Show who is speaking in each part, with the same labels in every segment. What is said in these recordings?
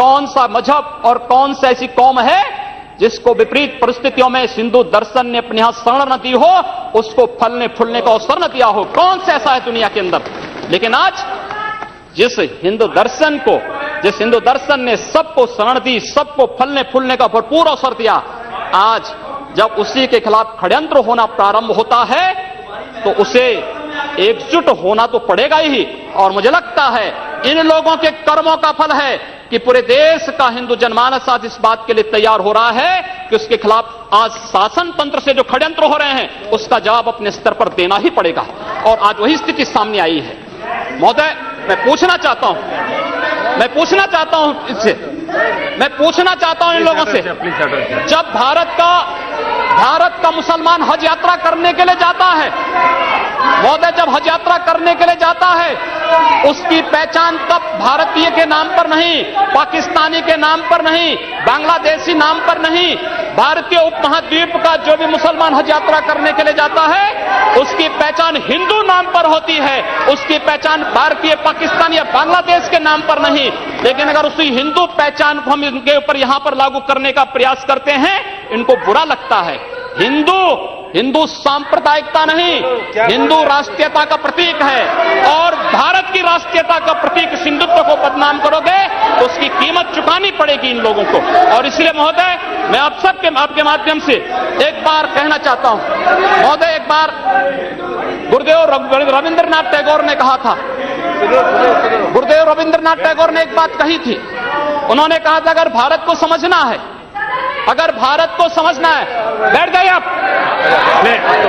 Speaker 1: कौन सा मजहब और कौन सा ऐसी कौम है जिसको विपरीत परिस्थितियों में हिंदू दर्शन ने अपने यहां शरण न दी हो, उसको फलने फूलने का अवसर न दिया हो। कौन सा ऐसा है दुनिया के अंदर? लेकिन आज जिस हिंदू दर्शन ने सबको शरण दी, सबको फलने फूलने का भरपूर अवसर दिया, आज जब उसी के खिलाफ षड्यंत्र होना प्रारंभ होता है तो उसे एकजुट होना तो पड़ेगा ही। और मुझे लगता है इन लोगों के कर्मों का फल है कि पूरे देश का हिंदू जनमानस आज इस बात के लिए तैयार हो रहा है कि उसके खिलाफ आज शासन तंत्र से जो षड्यंत्र हो रहे हैं उसका जवाब अपने स्तर पर देना ही पड़ेगा। और आज वही स्थिति सामने आई है। महोदय, मैं पूछना चाहता हूं इन लोगों से, जब भारत का मुसलमान हज यात्रा करने के लिए जाता है, महोदय, जब हज यात्रा करने के लिए जाता है, उसकी पहचान तब भारतीय के नाम पर नहीं, पाकिस्तानी के नाम पर नहीं, बांग्लादेशी नाम पर नहीं, भारतीय उपमहाद्वीप का जो भी मुसलमान हज यात्रा करने के लिए जाता है उसकी पहचान हिंदू नाम पर होती है, उसकी पहचान भारतीय, पाकिस्तान या बांग्लादेश के नाम पर नहीं। लेकिन अगर उसी हिंदू पहचान को हम इनके ऊपर यहां पर लागू करने का प्रयास करते हैं, इनको बुरा लगता है। हिंदू सांप्रदायिकता नहीं, हिंदू राष्ट्रीयता का प्रतीक है। और भारत की राष्ट्रीयता का प्रतीक हिंदुत्व को बदनाम करोगे तो उसकी कीमत चुकानी पड़ेगी इन लोगों को। और इसलिए महोदय, मैं आप सबके आपके माध्यम से एक बार कहना चाहता हूं, महोदय, एक बार गुरुदेव रविंद्रनाथ टैगोर ने कहा था, गुरुदेव रविंद्रनाथ टैगोर ने एक बात कही थी। उन्होंने कहा था अगर भारत को समझना है, बैठ जाइए आप,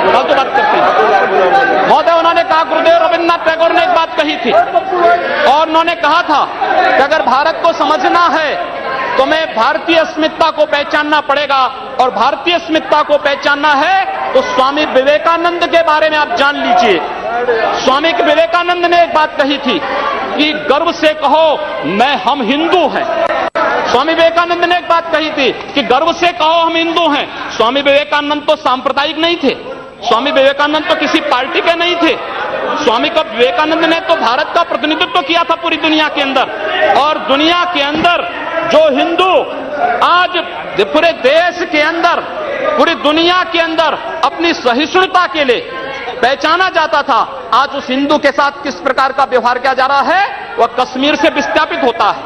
Speaker 1: फालतू बात करते हैं। महोदय, उन्होंने कहा, गुरुदेव रविंद्रनाथ टैगोर ने एक बात कही थी और उन्होंने कहा था कि अगर भारत को समझना है तो मैं भारतीय अस्मिता को पहचानना पड़ेगा। और भारतीय अस्मिता को पहचानना है तो स्वामी विवेकानंद के बारे में आप जान लीजिए। स्वामी विवेकानंद ने एक बात कही थी कि गर्व से कहो हम हिंदू हैं। स्वामी विवेकानंद ने एक बात कही थी कि गर्व से कहो हम हिंदू हैं। स्वामी विवेकानंद तो सांप्रदायिक नहीं थे, स्वामी विवेकानंद तो किसी पार्टी के नहीं थे। स्वामी विवेकानंद ने तो भारत का प्रतिनिधित्व किया था पूरी दुनिया के अंदर। और दुनिया के अंदर जो हिंदू आज पूरे देश के अंदर, पूरी दुनिया के अंदर अपनी सहिष्णुता के लिए पहचाना जाता था, आज उस हिंदू के साथ किस प्रकार का व्यवहार किया जा रहा है, वह कश्मीर से विस्थापित होता है,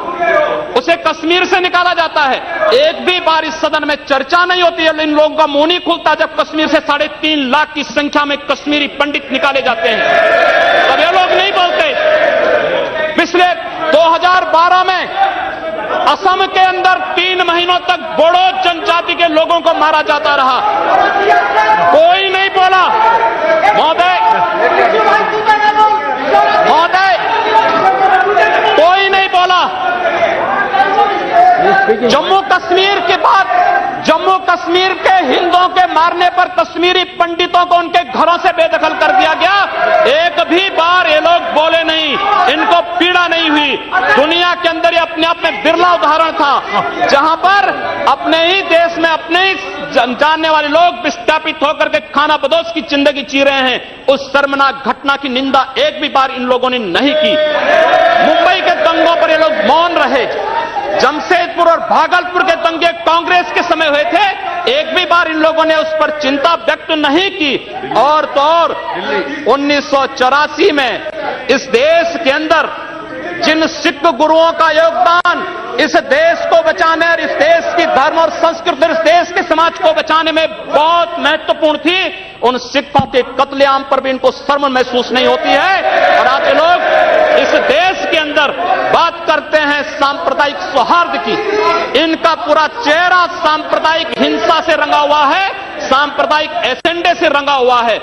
Speaker 1: उसे कश्मीर से निकाला जाता है। एक भी बार इस सदन में चर्चा नहीं होती है, इन लोगों का मुंह नहीं खुलता जब कश्मीर से 3.5 लाख की संख्या में कश्मीरी पंडित निकाले जाते हैं, तब ये लोग नहीं बोलते। पिछले 2012 में असम के अंदर 3 महीनों तक बोडो जनजाति के लोगों को मारा जाता रहा, कोई नहीं बोला। महोदय, कोई नहीं बोला। जम्मू कश्मीर के बाद जम्मू कश्मीर के हिंदुओं के मारने पर कश्मीरी पंडितों को उनके घरों से बेदखल कर दिया गया, एक भी बार ये लोग बोले नहीं, इनको पीड़ा नहीं हुई। दुनिया के अंदर ये अपने आप में बिरला उदाहरण था जहां पर अपने ही देश में अपने ही जानने वाले लोग विस्थापित होकर के खाना बदोश की जिंदगी जी रहे हैं। उस शर्मनाक घटना की निंदा एक भी बार इन लोगों ने नहीं की। मुंबई के दंगों पर ये लोग मौन रहे। जमशेदपुर और भागलपुर के दंगे कांग्रेस के समय हुए थे, एक भी बार इन लोगों ने उस पर चिंता व्यक्त नहीं की। और तो और 1984 में इस देश के अंदर जिन सिख गुरुओं का योगदान इस देश को बचाने और इस देश की धर्म और संस्कृति और इस देश के समाज को बचाने में बहुत महत्वपूर्ण थी, उन सिखों के कत्लेआम पर भी इनको शर्म महसूस नहीं होती है। और आज लोग इस देश के अंदर बात करते हैं सांप्रदायिक सौहार्द की, इनका पूरा चेहरा सांप्रदायिक हिंसा से रंगा हुआ है, सांप्रदायिक एजेंडे से रंगा हुआ है।